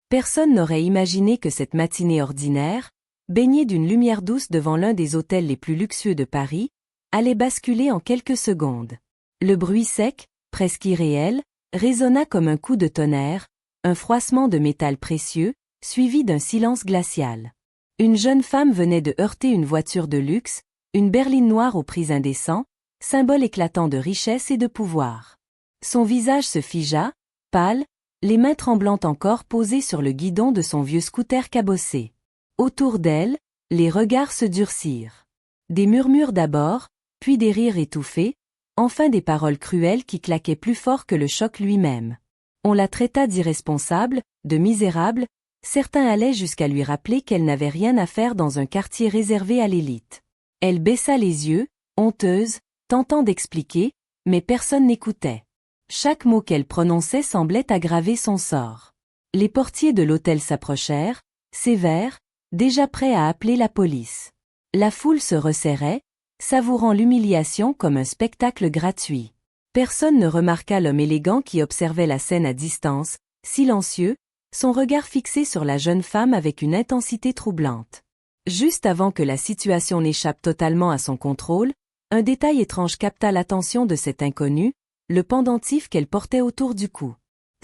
Personne n'aurait imaginé que cette matinée ordinaire, baignée d'une lumière douce devant l'un des hôtels les plus luxueux de Paris, allait basculer en quelques secondes. Le bruit sec, presque irréel, résonna comme un coup de tonnerre, un froissement de métal précieux, suivi d'un silence glacial. Une jeune femme venait de heurter une voiture de luxe, une berline noire aux prix indécents, symbole éclatant de richesse et de pouvoir. Son visage se figea, pâle, les mains tremblantes encore posées sur le guidon de son vieux scooter cabossé. Autour d'elle, les regards se durcirent. Des murmures d'abord, puis des rires étouffés, enfin des paroles cruelles qui claquaient plus fort que le choc lui-même. On la traita d'irresponsable, de misérable, certains allaient jusqu'à lui rappeler qu'elle n'avait rien à faire dans un quartier réservé à l'élite. Elle baissa les yeux, honteuse, tentant d'expliquer, mais personne n'écoutait. Chaque mot qu'elle prononçait semblait aggraver son sort. Les portiers de l'hôtel s'approchèrent, sévères, déjà prêts à appeler la police. La foule se resserrait, savourant l'humiliation comme un spectacle gratuit. Personne ne remarqua l'homme élégant qui observait la scène à distance, silencieux, son regard fixé sur la jeune femme avec une intensité troublante. Juste avant que la situation n'échappe totalement à son contrôle, un détail étrange capta l'attention de cet inconnu, le pendentif qu'elle portait autour du cou.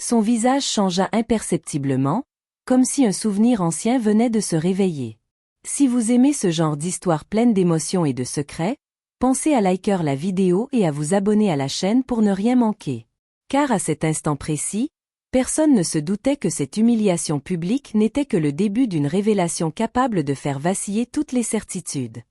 Son visage changea imperceptiblement, comme si un souvenir ancien venait de se réveiller. Si vous aimez ce genre d'histoire pleine d'émotions et de secrets, pensez à liker la vidéo et à vous abonner à la chaîne pour ne rien manquer. Car à cet instant précis, personne ne se doutait que cette humiliation publique n'était que le début d'une révélation capable de faire vaciller toutes les certitudes.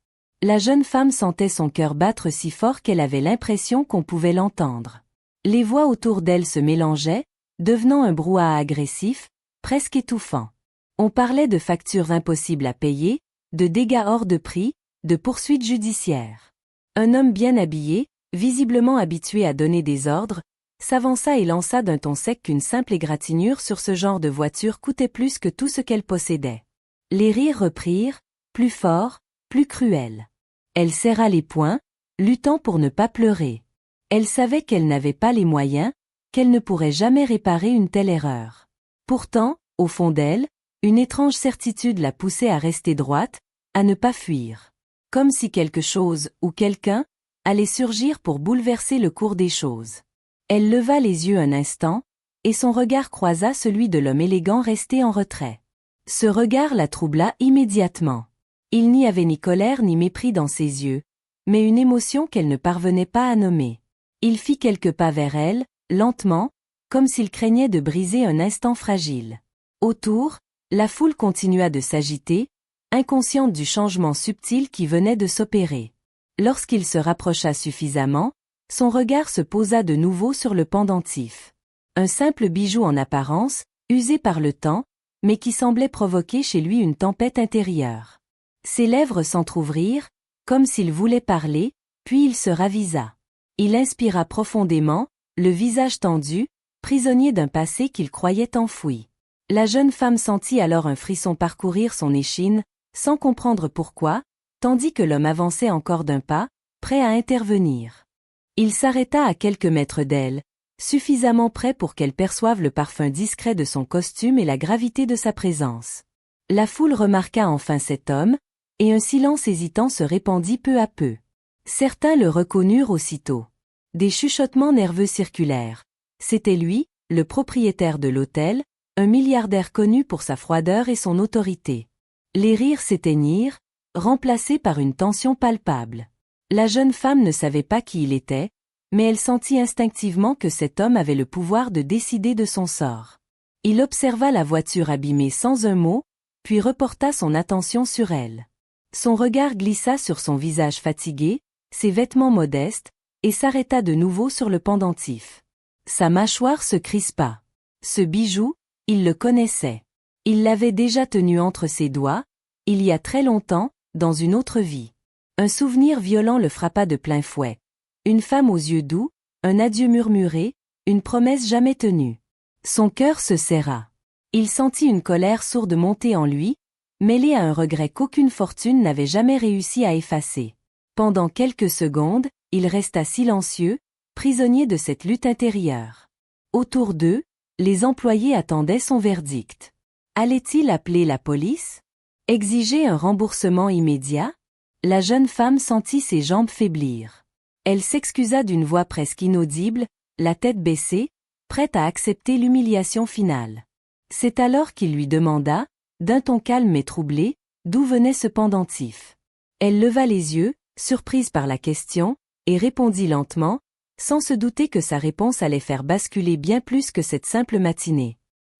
La jeune femme sentait son cœur battre si fort qu'elle avait l'impression qu'on pouvait l'entendre. Les voix autour d'elle se mélangeaient, devenant un brouhaha agressif, presque étouffant. On parlait de factures impossibles à payer, de dégâts hors de prix, de poursuites judiciaires. Un homme bien habillé, visiblement habitué à donner des ordres, s'avança et lança d'un ton sec qu'une simple égratignure sur ce genre de voiture coûtait plus que tout ce qu'elle possédait. Les rires reprirent, plus forts, plus cruels. Elle serra les poings, luttant pour ne pas pleurer. Elle savait qu'elle n'avait pas les moyens, qu'elle ne pourrait jamais réparer une telle erreur. Pourtant, au fond d'elle, une étrange certitude la poussait à rester droite, à ne pas fuir. Comme si quelque chose, ou quelqu'un, allait surgir pour bouleverser le cours des choses. Elle leva les yeux un instant, et son regard croisa celui de l'homme élégant resté en retrait. Ce regard la troubla immédiatement. Il n'y avait ni colère ni mépris dans ses yeux, mais une émotion qu'elle ne parvenait pas à nommer. Il fit quelques pas vers elle, lentement, comme s'il craignait de briser un instant fragile. Autour, la foule continua de s'agiter, inconsciente du changement subtil qui venait de s'opérer. Lorsqu'il se rapprocha suffisamment, son regard se posa de nouveau sur le pendentif. Un simple bijou en apparence, usé par le temps, mais qui semblait provoquer chez lui une tempête intérieure. Ses lèvres s'entr'ouvrirent, comme s'il voulait parler, puis il se ravisa. Il inspira profondément, le visage tendu, prisonnier d'un passé qu'il croyait enfoui. La jeune femme sentit alors un frisson parcourir son échine, sans comprendre pourquoi, tandis que l'homme avançait encore d'un pas, prêt à intervenir. Il s'arrêta à quelques mètres d'elle, suffisamment près pour qu'elle perçoive le parfum discret de son costume et la gravité de sa présence. La foule remarqua enfin cet homme, et un silence hésitant se répandit peu à peu. Certains le reconnurent aussitôt. Des chuchotements nerveux circulèrent. C'était lui, le propriétaire de l'hôtel, un milliardaire connu pour sa froideur et son autorité. Les rires s'éteignirent, remplacés par une tension palpable. La jeune femme ne savait pas qui il était, mais elle sentit instinctivement que cet homme avait le pouvoir de décider de son sort. Il observa la voiture abîmée sans un mot, puis reporta son attention sur elle. Son regard glissa sur son visage fatigué, ses vêtements modestes, et s'arrêta de nouveau sur le pendentif. Sa mâchoire se crispa. Ce bijou, il le connaissait. Il l'avait déjà tenu entre ses doigts, il y a très longtemps, dans une autre vie. Un souvenir violent le frappa de plein fouet. Une femme aux yeux doux, un adieu murmuré, une promesse jamais tenue. Son cœur se serra. Il sentit une colère sourde monter en lui, mêlée à un regret qu'aucune fortune n'avait jamais réussi à effacer. Pendant quelques secondes, il resta silencieux, prisonnier de cette lutte intérieure. Autour d'eux, les employés attendaient son verdict. Allait-il appeler la police? Exiger un remboursement immédiat? La jeune femme sentit ses jambes faiblir. Elle s'excusa d'une voix presque inaudible, la tête baissée, prête à accepter l'humiliation finale. C'est alors qu'il lui demanda, d'un ton calme et troublé, d'où venait ce pendentif. Elle leva les yeux, surprise par la question, et répondit lentement, sans se douter que sa réponse allait faire basculer bien plus que cette simple matinée.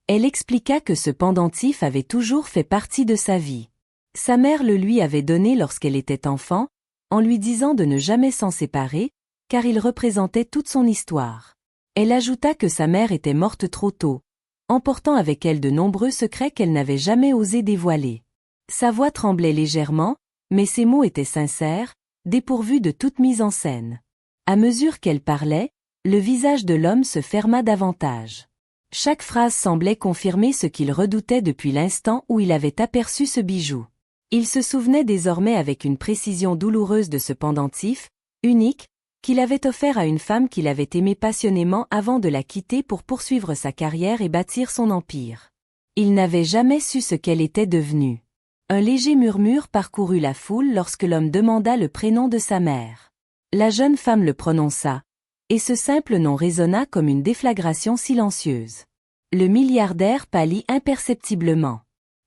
Elle expliqua que ce pendentif avait toujours fait partie de sa vie. Sa mère le lui avait donné lorsqu'elle était enfant, en lui disant de ne jamais s'en séparer, car il représentait toute son histoire. Elle ajouta que sa mère était morte trop tôt, emportant avec elle de nombreux secrets qu'elle n'avait jamais osé dévoiler. Sa voix tremblait légèrement, mais ses mots étaient sincères, dépourvus de toute mise en scène. À mesure qu'elle parlait, le visage de l'homme se ferma davantage. Chaque phrase semblait confirmer ce qu'il redoutait depuis l'instant où il avait aperçu ce bijou. Il se souvenait désormais avec une précision douloureuse de ce pendentif, unique, qu'il avait offert à une femme qu'il avait aimée passionnément avant de la quitter pour poursuivre sa carrière et bâtir son empire. Il n'avait jamais su ce qu'elle était devenue. Un léger murmure parcourut la foule lorsque l'homme demanda le prénom de sa mère. La jeune femme le prononça, et ce simple nom résonna comme une déflagration silencieuse. Le milliardaire pâlit imperceptiblement.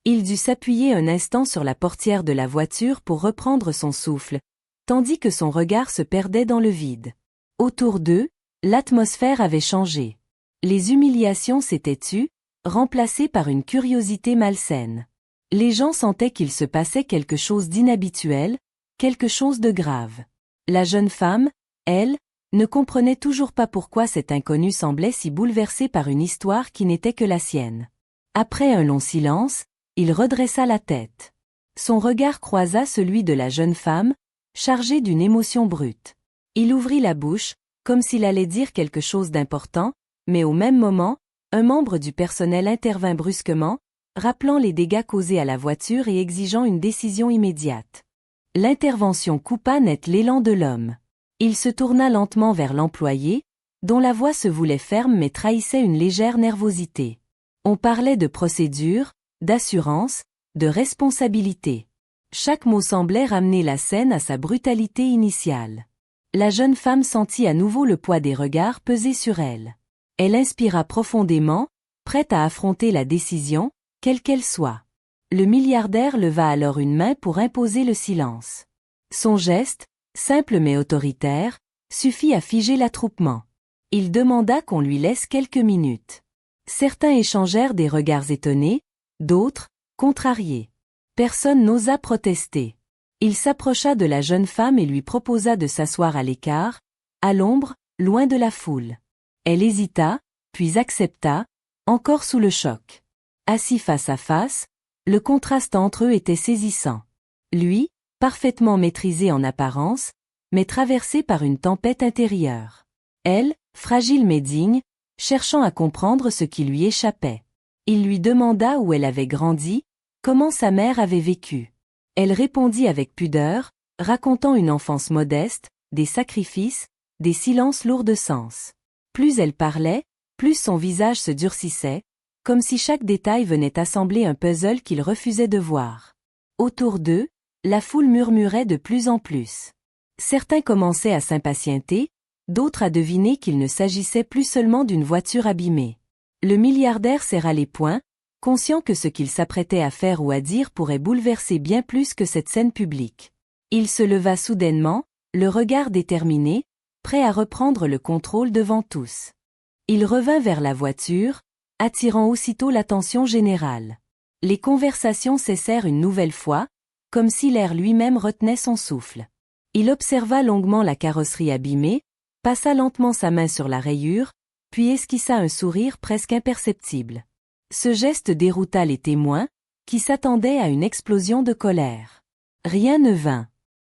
Il dut s'appuyer un instant sur la portière de la voiture pour reprendre son souffle, tandis que son regard se perdait dans le vide. Autour d'eux, l'atmosphère avait changé. Les humiliations s'étaient tues, remplacées par une curiosité malsaine. Les gens sentaient qu'il se passait quelque chose d'inhabituel, quelque chose de grave. La jeune femme, elle, ne comprenait toujours pas pourquoi cet inconnu semblait si bouleversé par une histoire qui n'était que la sienne. Après un long silence, il redressa la tête. Son regard croisa celui de la jeune femme, chargé d'une émotion brute. Il ouvrit la bouche, comme s'il allait dire quelque chose d'important, mais au même moment, un membre du personnel intervint brusquement, rappelant les dégâts causés à la voiture et exigeant une décision immédiate. L'intervention coupa net l'élan de l'homme. Il se tourna lentement vers l'employé, dont la voix se voulait ferme mais trahissait une légère nervosité. On parlait de procédure, d'assurance, de responsabilité. Chaque mot semblait ramener la scène à sa brutalité initiale. La jeune femme sentit à nouveau le poids des regards peser sur elle. Elle inspira profondément, prête à affronter la décision, quelle qu'elle soit. Le milliardaire leva alors une main pour imposer le silence. Son geste, simple mais autoritaire, suffit à figer l'attroupement. Il demanda qu'on lui laisse quelques minutes. Certains échangèrent des regards étonnés, d'autres, contrariés. Personne n'osa protester. Il s'approcha de la jeune femme et lui proposa de s'asseoir à l'écart, à l'ombre, loin de la foule. Elle hésita, puis accepta, encore sous le choc. Assis face à face, le contraste entre eux était saisissant. Lui, parfaitement maîtrisé en apparence, mais traversé par une tempête intérieure. Elle, fragile mais digne, cherchant à comprendre ce qui lui échappait. Il lui demanda où elle avait grandi, comment sa mère avait vécu. Elle répondit avec pudeur, racontant une enfance modeste, des sacrifices, des silences lourds de sens. Plus elle parlait, plus son visage se durcissait, comme si chaque détail venait assembler un puzzle qu'il refusait de voir. Autour d'eux, la foule murmurait de plus en plus. Certains commençaient à s'impatienter, d'autres à deviner qu'il ne s'agissait plus seulement d'une voiture abîmée. Le milliardaire serra les poings, conscient que ce qu'il s'apprêtait à faire ou à dire pourrait bouleverser bien plus que cette scène publique. Il se leva soudainement, le regard déterminé, prêt à reprendre le contrôle devant tous. Il revint vers la voiture, attirant aussitôt l'attention générale. Les conversations cessèrent une nouvelle fois, comme si l'air lui-même retenait son souffle. Il observa longuement la carrosserie abîmée, passa lentement sa main sur la rayure, puis esquissa un sourire presque imperceptible. Ce geste dérouta les témoins, qui s'attendaient à une explosion de colère. Rien ne vint.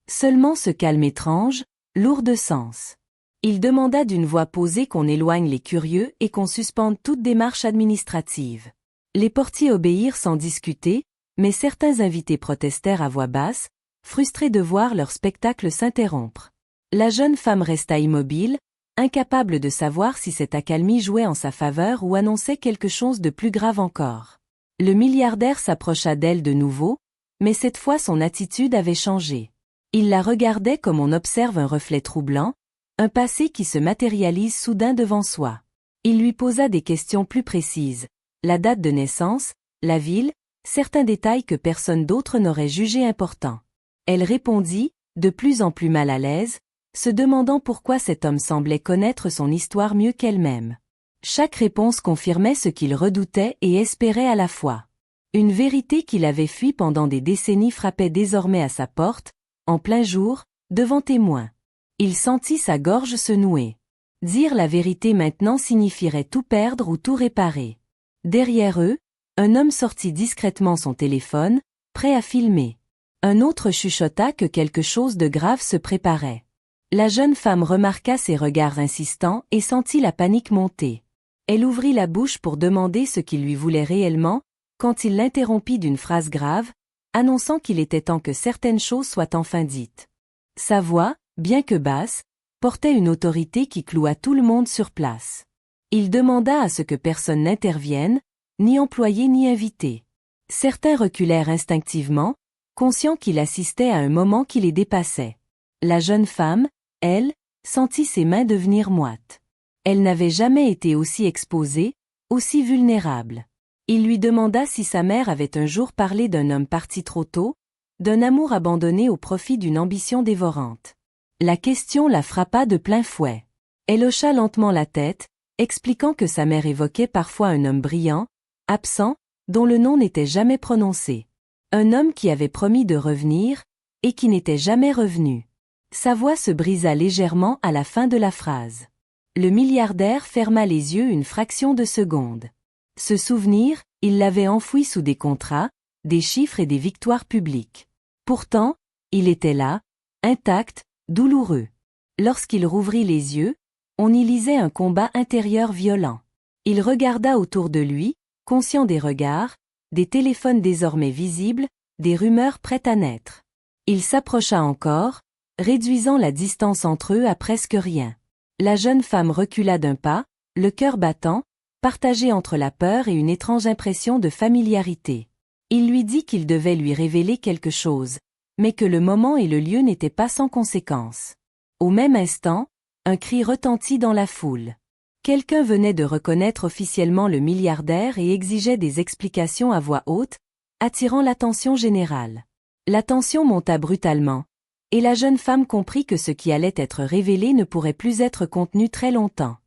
Seulement ce calme étrange, lourd de sens. Il demanda d'une voix posée qu'on éloigne les curieux et qu'on suspende toute démarche administrative. Les portiers obéirent sans discuter, mais certains invités protestèrent à voix basse, frustrés de voir leur spectacle s'interrompre. La jeune femme resta immobile, incapable de savoir si cette accalmie jouait en sa faveur ou annonçait quelque chose de plus grave encore. Le milliardaire s'approcha d'elle de nouveau, mais cette fois son attitude avait changé. Il la regardait comme on observe un reflet troublant, un passé qui se matérialise soudain devant soi. Il lui posa des questions plus précises, la date de naissance, la ville, certains détails que personne d'autre n'aurait jugés importants. Elle répondit, de plus en plus mal à l'aise, se demandant pourquoi cet homme semblait connaître son histoire mieux qu'elle-même. Chaque réponse confirmait ce qu'il redoutait et espérait à la fois. Une vérité qu'il avait fui pendant des décennies frappait désormais à sa porte, en plein jour, devant témoins. Il sentit sa gorge se nouer. Dire la vérité maintenant signifierait tout perdre ou tout réparer. Derrière eux, un homme sortit discrètement son téléphone, prêt à filmer. Un autre chuchota que quelque chose de grave se préparait. La jeune femme remarqua ses regards insistants et sentit la panique monter. Elle ouvrit la bouche pour demander ce qu'il lui voulait réellement, quand il l'interrompit d'une phrase grave, annonçant qu'il était temps que certaines choses soient enfin dites. Sa voix, bien que basse, portait une autorité qui cloua tout le monde sur place. Il demanda à ce que personne n'intervienne, ni employé ni invité. Certains reculèrent instinctivement, conscients qu'il assistait à un moment qui les dépassait. La jeune femme, elle, sentit ses mains devenir moites. Elle n'avait jamais été aussi exposée, aussi vulnérable. Il lui demanda si sa mère avait un jour parlé d'un homme parti trop tôt, d'un amour abandonné au profit d'une ambition dévorante. La question la frappa de plein fouet. Elle hocha lentement la tête, expliquant que sa mère évoquait parfois un homme brillant, absent, dont le nom n'était jamais prononcé. Un homme qui avait promis de revenir, et qui n'était jamais revenu. Sa voix se brisa légèrement à la fin de la phrase. Le milliardaire ferma les yeux une fraction de seconde. Ce souvenir, il l'avait enfoui sous des contrats, des chiffres et des victoires publiques. Pourtant, il était là, intact, douloureux. Lorsqu'il rouvrit les yeux, on y lisait un combat intérieur violent. Il regarda autour de lui, conscient des regards, des téléphones désormais visibles, des rumeurs prêtes à naître. Il s'approcha encore, réduisant la distance entre eux à presque rien. La jeune femme recula d'un pas, le cœur battant, partagé entre la peur et une étrange impression de familiarité. Il lui dit qu'il devait lui révéler quelque chose, mais que le moment et le lieu n'étaient pas sans conséquence. Au même instant, un cri retentit dans la foule. Quelqu'un venait de reconnaître officiellement le milliardaire et exigeait des explications à voix haute, attirant l'attention générale. La tension monta brutalement, et la jeune femme comprit que ce qui allait être révélé ne pourrait plus être contenu très longtemps.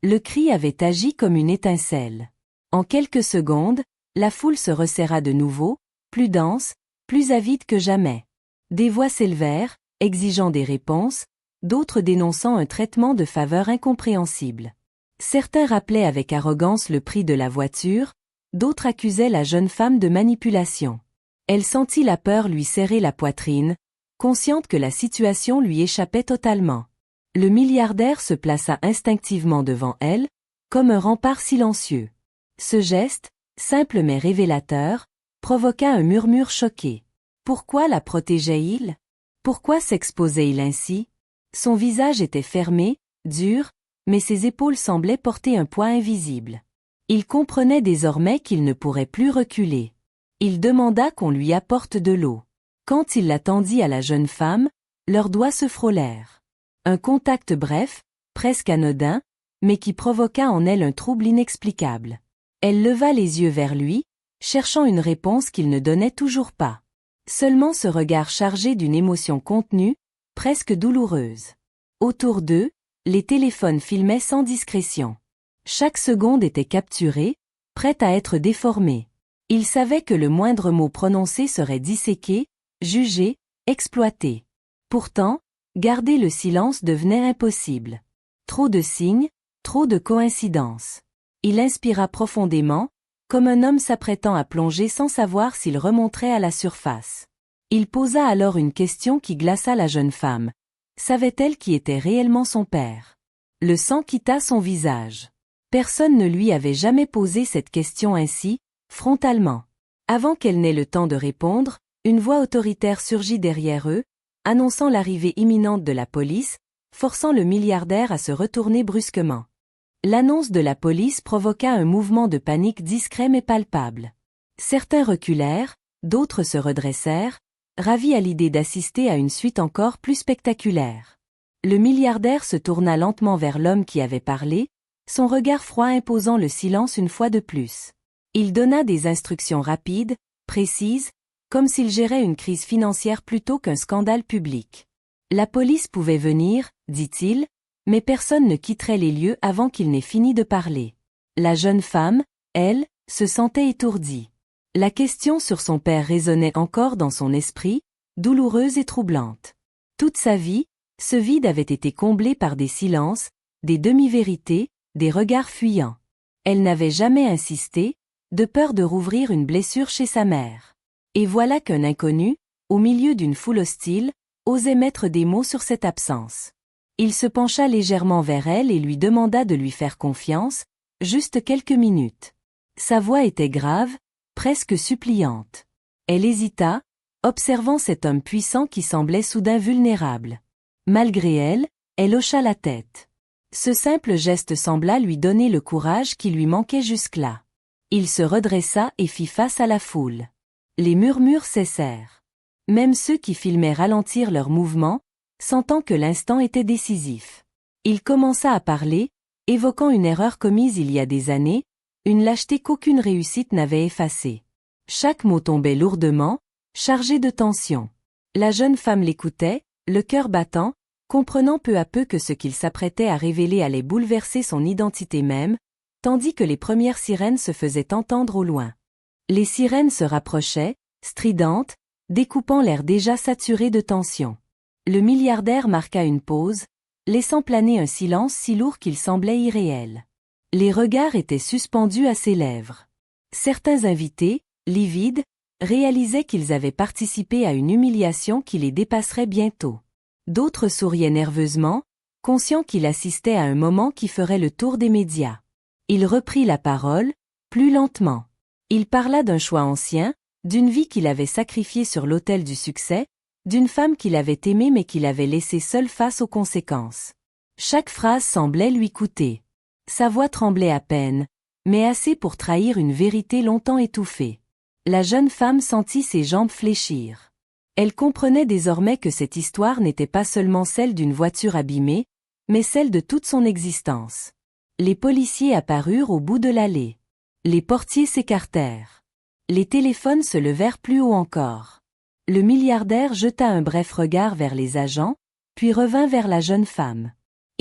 Le cri avait agi comme une étincelle. En quelques secondes, la foule se resserra de nouveau, plus dense, plus avide que jamais. Des voix s'élevèrent, exigeant des réponses, d'autres dénonçant un traitement de faveur incompréhensible. Certains rappelaient avec arrogance le prix de la voiture, d'autres accusaient la jeune femme de manipulation. Elle sentit la peur lui serrer la poitrine, consciente que la situation lui échappait totalement. Le milliardaire se plaça instinctivement devant elle, comme un rempart silencieux. Ce geste, simple mais révélateur, provoqua un murmure choqué. Pourquoi la protégeait-il? Pourquoi s'exposait-il ainsi? Son visage était fermé, dur, mais ses épaules semblaient porter un poids invisible. Il comprenait désormais qu'il ne pourrait plus reculer. Il demanda qu'on lui apporte de l'eau. Quand il la tendit à la jeune femme, leurs doigts se frôlèrent. Un contact bref, presque anodin, mais qui provoqua en elle un trouble inexplicable. Elle leva les yeux vers lui, cherchant une réponse qu'il ne donnait toujours pas. Seulement ce regard chargé d'une émotion contenue, presque douloureuse. Autour d'eux, les téléphones filmaient sans discrétion. Chaque seconde était capturée, prête à être déformée. Il savait que le moindre mot prononcé serait disséqué, jugé, exploité. Pourtant, garder le silence devenait impossible. Trop de signes, trop de coïncidences. Il inspira profondément, comme un homme s'apprêtant à plonger sans savoir s'il remonterait à la surface. Il posa alors une question qui glaça la jeune femme. Savait-elle qui était réellement son père? Le sang quitta son visage. Personne ne lui avait jamais posé cette question ainsi, frontalement. Avant qu'elle n'ait le temps de répondre, une voix autoritaire surgit derrière eux, annonçant l'arrivée imminente de la police, forçant le milliardaire à se retourner brusquement. L'annonce de la police provoqua un mouvement de panique discret mais palpable. Certains reculèrent, d'autres se redressèrent, ravis à l'idée d'assister à une suite encore plus spectaculaire. Le milliardaire se tourna lentement vers l'homme qui avait parlé, son regard froid imposant le silence une fois de plus. Il donna des instructions rapides, précises, comme s'il gérait une crise financière plutôt qu'un scandale public. La police pouvait venir, dit-il, mais personne ne quitterait les lieux avant qu'il n'ait fini de parler. La jeune femme, elle, se sentait étourdie. La question sur son père résonnait encore dans son esprit, douloureuse et troublante. Toute sa vie, ce vide avait été comblé par des silences, des demi-vérités, des regards fuyants. Elle n'avait jamais insisté, de peur de rouvrir une blessure chez sa mère. Et voilà qu'un inconnu, au milieu d'une foule hostile, osait mettre des mots sur cette absence. Il se pencha légèrement vers elle et lui demanda de lui faire confiance, juste quelques minutes. Sa voix était grave, presque suppliante. Elle hésita, observant cet homme puissant qui semblait soudain vulnérable. Malgré elle, elle hocha la tête. Ce simple geste sembla lui donner le courage qui lui manquait jusque-là. Il se redressa et fit face à la foule. Les murmures cessèrent. Même ceux qui filmaient ralentirent leurs mouvements, sentant que l'instant était décisif. Il commença à parler, évoquant une erreur commise il y a des années, une lâcheté qu'aucune réussite n'avait effacée. Chaque mot tombait lourdement, chargé de tension. La jeune femme l'écoutait, le cœur battant, comprenant peu à peu que ce qu'il s'apprêtait à révéler allait bouleverser son identité même, tandis que les premières sirènes se faisaient entendre au loin. Les sirènes se rapprochaient, stridentes, découpant l'air déjà saturé de tension. Le milliardaire marqua une pause, laissant planer un silence si lourd qu'il semblait irréel. Les regards étaient suspendus à ses lèvres. Certains invités, livides, réalisaient qu'ils avaient participé à une humiliation qui les dépasserait bientôt. D'autres souriaient nerveusement, conscients qu'il assistait à un moment qui ferait le tour des médias. Il reprit la parole, plus lentement. Il parla d'un choix ancien, d'une vie qu'il avait sacrifiée sur l'autel du succès, d'une femme qu'il avait aimée mais qu'il avait laissée seule face aux conséquences. Chaque phrase semblait lui coûter. Sa voix tremblait à peine, mais assez pour trahir une vérité longtemps étouffée. La jeune femme sentit ses jambes fléchir. Elle comprenait désormais que cette histoire n'était pas seulement celle d'une voiture abîmée, mais celle de toute son existence. Les policiers apparurent au bout de l'allée. Les portiers s'écartèrent. Les téléphones se levèrent plus haut encore. Le milliardaire jeta un bref regard vers les agents, puis revint vers la jeune femme.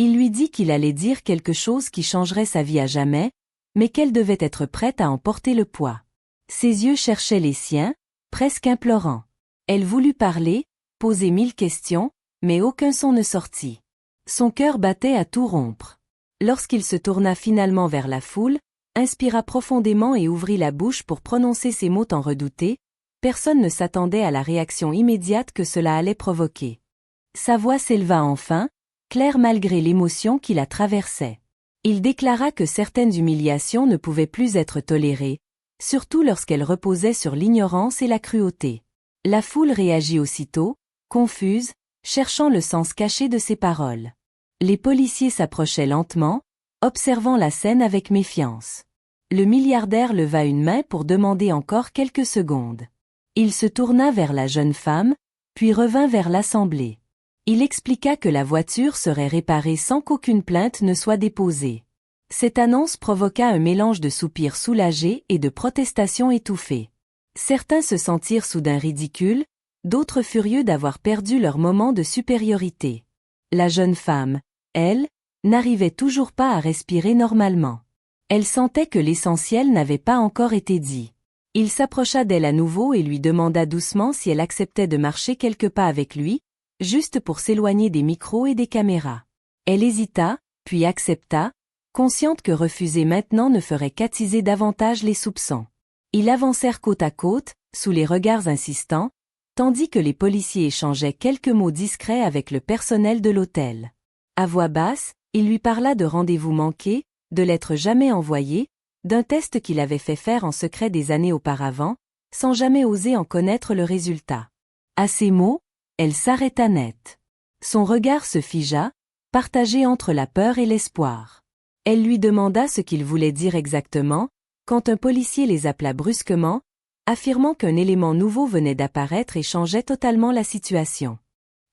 Il lui dit qu'il allait dire quelque chose qui changerait sa vie à jamais, mais qu'elle devait être prête à en porter le poids. Ses yeux cherchaient les siens, presque implorants. Elle voulut parler, poser 1000 questions, mais aucun son ne sortit. Son cœur battait à tout rompre. Lorsqu'il se tourna finalement vers la foule, inspira profondément et ouvrit la bouche pour prononcer ces mots tant redoutés, personne ne s'attendait à la réaction immédiate que cela allait provoquer. Sa voix s'éleva enfin, claire malgré l'émotion qui la traversait. Il déclara que certaines humiliations ne pouvaient plus être tolérées, surtout lorsqu'elles reposaient sur l'ignorance et la cruauté. La foule réagit aussitôt, confuse, cherchant le sens caché de ses paroles. Les policiers s'approchaient lentement, observant la scène avec méfiance. Le milliardaire leva une main pour demander encore quelques secondes. Il se tourna vers la jeune femme, puis revint vers l'assemblée. Il expliqua que la voiture serait réparée sans qu'aucune plainte ne soit déposée. Cette annonce provoqua un mélange de soupirs soulagés et de protestations étouffées. Certains se sentirent soudain ridicules, d'autres furieux d'avoir perdu leur moment de supériorité. La jeune femme, elle, n'arrivait toujours pas à respirer normalement. Elle sentait que l'essentiel n'avait pas encore été dit. Il s'approcha d'elle à nouveau et lui demanda doucement si elle acceptait de marcher quelques pas avec lui, juste pour s'éloigner des micros et des caméras. Elle hésita, puis accepta, consciente que refuser maintenant ne ferait qu'attiser davantage les soupçons. Ils avancèrent côte à côte, sous les regards insistants, tandis que les policiers échangeaient quelques mots discrets avec le personnel de l'hôtel. À voix basse, il lui parla de rendez-vous manqués, de lettres jamais envoyées, d'un test qu'il avait fait faire en secret des années auparavant, sans jamais oser en connaître le résultat. À ces mots, elle s'arrêta net. Son regard se figea, partagé entre la peur et l'espoir. Elle lui demanda ce qu'il voulait dire exactement, quand un policier les appela brusquement, affirmant qu'un élément nouveau venait d'apparaître et changeait totalement la situation.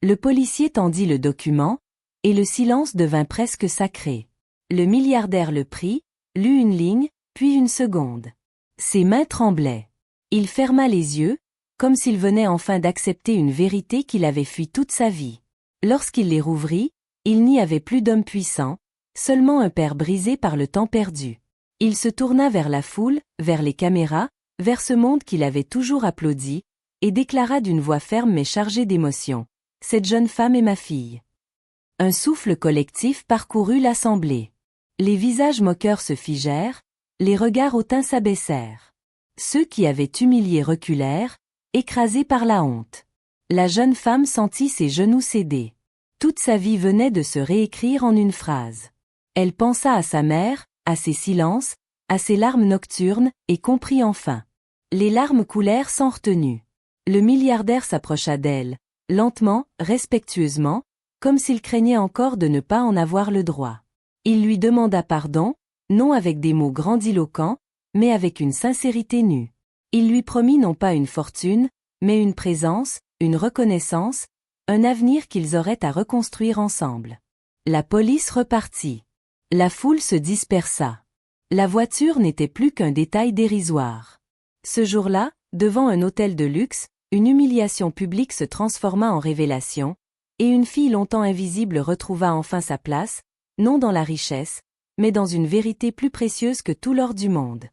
Le policier tendit le document, et le silence devint presque sacré. Le milliardaire le prit, lut une ligne, puis une seconde. Ses mains tremblaient. Il ferma les yeux, comme s'il venait enfin d'accepter une vérité qu'il avait fui toute sa vie. Lorsqu'il les rouvrit, il n'y avait plus d'homme puissant, seulement un père brisé par le temps perdu. Il se tourna vers la foule, vers les caméras, vers ce monde qu'il avait toujours applaudi, et déclara d'une voix ferme mais chargée d'émotion. « Cette jeune femme est ma fille. » Un souffle collectif parcourut l'assemblée. Les visages moqueurs se figèrent, les regards hautains s'abaissèrent. Ceux qui avaient humilié reculèrent, écrasés par la honte. La jeune femme sentit ses genoux céder. Toute sa vie venait de se réécrire en une phrase. Elle pensa à sa mère, à ses silences, à ses larmes nocturnes, et comprit enfin. Les larmes coulèrent sans retenue. Le milliardaire s'approcha d'elle, lentement, respectueusement, comme s'il craignait encore de ne pas en avoir le droit. Il lui demanda pardon, non avec des mots grandiloquents, mais avec une sincérité nue. Il lui promit non pas une fortune, mais une présence, une reconnaissance, un avenir qu'ils auraient à reconstruire ensemble. La police repartit. La foule se dispersa. La voiture n'était plus qu'un détail dérisoire. Ce jour-là, devant un hôtel de luxe, une humiliation publique se transforma en révélation, et une fille longtemps invisible retrouva enfin sa place, non dans la richesse, mais dans une vérité plus précieuse que tout l'or du monde.